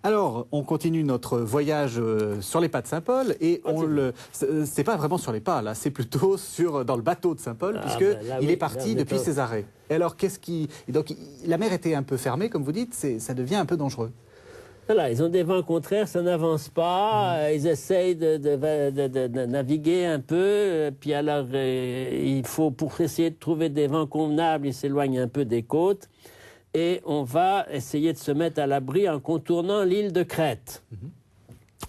Alors, on continue notre voyage sur les pas de Saint-Paul et c'est pas vraiment sur les pas, là, c'est plutôt dans le bateau de Saint-Paul, puisqu'il est parti depuis Césarée. Et alors, donc, la mer était un peu fermée, comme vous dites, ça devient un peu dangereux. Voilà, ils ont des vents contraires, ça n'avance pas, ils essayent de naviguer un peu, puis alors il faut, pour essayer de trouver des vents convenables, ils s'éloignent un peu des côtes, et on va essayer de se mettre à l'abri en contournant l'île de Crète.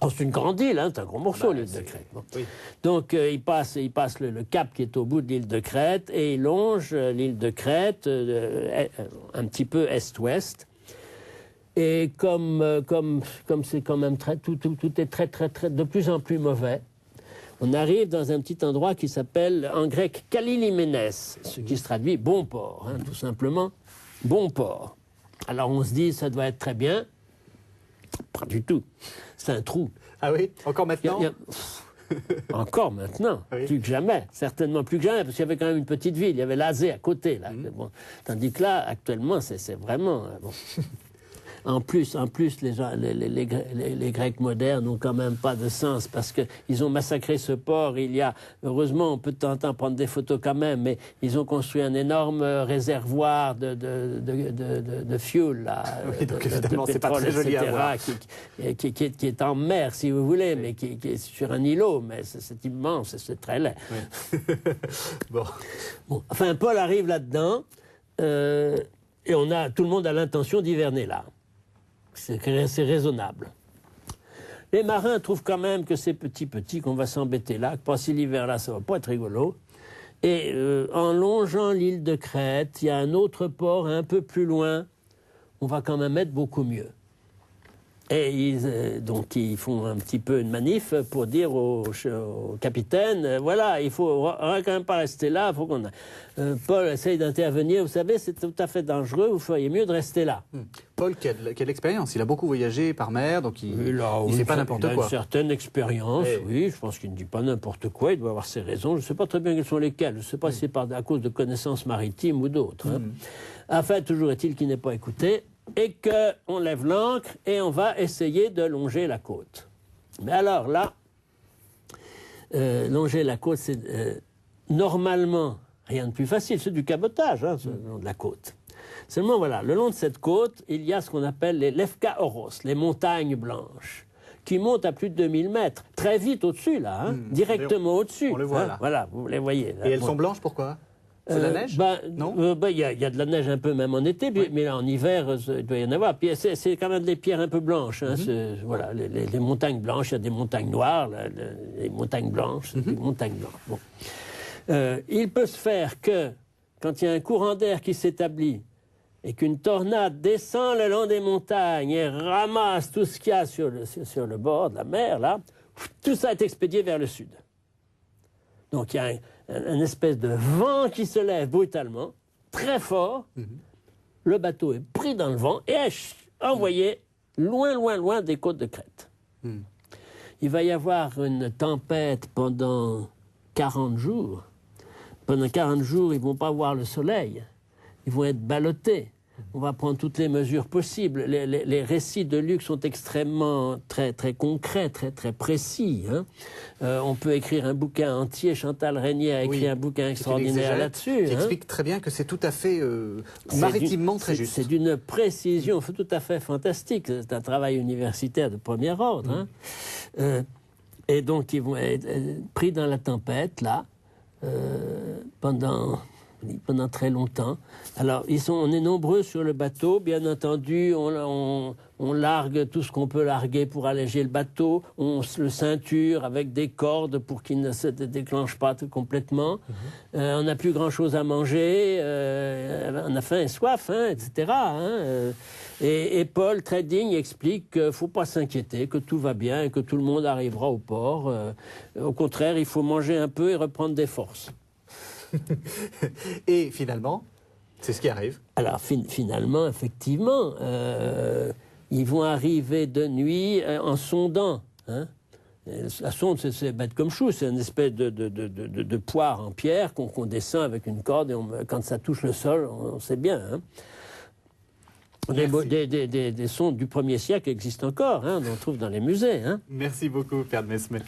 Oh, c'est une grande île, hein, c'est un gros morceau, l'île de Crète. Bon. Oui. Donc il passe le cap qui est au bout de l'île de Crète, et il longe l'île de Crète un petit peu est-ouest. Et comme c'est quand même tout est très de plus en plus mauvais, on arrive dans un petit endroit qui s'appelle en grec Kaliliménès, ce qui se traduit bon port, hein, tout simplement, bon port. Alors on se dit ça doit être très bien, pas du tout, c'est un trou. Ah oui, encore maintenant. Encore maintenant, oui. Plus que jamais, certainement plus que jamais, parce qu'il y avait quand même une petite ville, il y avait l'Azé à côté, là. Bon, tandis que là, actuellement, c'est vraiment... Bon. En plus, les Grecs modernes n'ont quand même pas de sens parce qu'ils ont massacré ce port. Heureusement, on peut de temps en temps prendre des photos quand même, mais ils ont construit un énorme réservoir de fuel, là, oui, donc évidemment, c'est pas très joli à voir. Qui est en mer, si vous voulez, mais qui est sur un îlot, mais c'est immense, c'est très laid. Oui. Bon, enfin, Paul arrive là-dedans, et tout le monde a l'intention d'hiverner là. C'est raisonnable. Les marins trouvent quand même que c'est petit, qu'on va s'embêter là, que passer l'hiver là, ça va pas être rigolo. Et en longeant l'île de Crète, il y a un autre port un peu plus loin, on va quand même être beaucoup mieux. Et donc ils font un petit peu une manif pour dire au capitaine, voilà, il faut quand même pas rester là, il faut qu'on... Paul essaye d'intervenir, vous savez, c'est tout à fait dangereux, vous feriez mieux de rester là. Paul, quelle expérience, il a beaucoup voyagé par mer, donc il ne fait pas n'importe quoi. Il a une certaine expérience, oui, je pense qu'il ne dit pas n'importe quoi, il doit avoir ses raisons, je ne sais pas très bien quelles sont lesquelles, je ne sais pas si c'est à cause de connaissances maritimes ou d'autres. Hein. Enfin, toujours est-il qu'il n'est pas écouté, et qu'on lève l'ancre et on va essayer de longer la côte. Mais alors là, longer la côte, c'est normalement rien de plus facile, c'est du cabotage, hein, le long de la côte. Seulement voilà, le long de cette côte, il y a ce qu'on appelle les Lefka Oros, les montagnes blanches, qui montent à plus de 2000 mètres, très vite au-dessus là, hein, directement au-dessus. On les voit là. Voilà, vous les voyez. Là. Et elles sont blanches, pourquoi ? C'est de la neige? Non. Il y a de la neige un peu même en été, mais là en hiver il doit y en avoir. Puis c'est quand même des pierres un peu blanches. Hein, voilà, les montagnes blanches, il y a des montagnes noires, les montagnes blanches, des montagnes blanches. Bon. Il peut se faire que quand il y a un courant d'air qui s'établit et qu'une tornade descend le long des montagnes et ramasse tout ce qu'il y a sur le bord de la mer, là, tout ça est expédié vers le sud. Donc il y a une espèce de vent qui se lève brutalement, très fort. Le bateau est pris dans le vent et envoyé loin des côtes de Crète. Il va y avoir une tempête pendant 40 jours. Pendant 40 jours, ils ne vont pas voir le soleil. Ils vont être ballottés. On va prendre toutes les mesures possibles. Les récits de Luc sont extrêmement très concrets, très précis. Hein. On peut écrire un bouquin entier. Chantal Régnier a écrit un bouquin extraordinaire là-dessus. Qui explique très bien que c'est tout à fait maritimement très juste. C'est d'une précision tout à fait fantastique. C'est un travail universitaire de premier ordre. Hein. Et donc, ils vont être pris dans la tempête, là, pendant très longtemps. Alors, on est nombreux sur le bateau, bien entendu, on largue tout ce qu'on peut larguer pour alléger le bateau, on le ceinture avec des cordes pour qu'il ne se déclenche pas complètement. On n'a plus grand-chose à manger, on a faim et soif, hein, etc. Hein, et Paul, très digne, explique qu'il ne faut pas s'inquiéter, que tout va bien et que tout le monde arrivera au port. Au contraire, il faut manger un peu et reprendre des forces. Et finalement, c'est ce qui arrive. Alors finalement, effectivement, ils vont arriver de nuit en sondant. Hein. La sonde, c'est bête comme chou, c'est une espèce de poire en pierre qu'on descend avec une corde et quand ça touche le sol, on sait bien. Hein. Des sons du 1er siècle existent encore, hein, on en trouve dans les musées. Hein. Merci beaucoup, Père de Mesmer.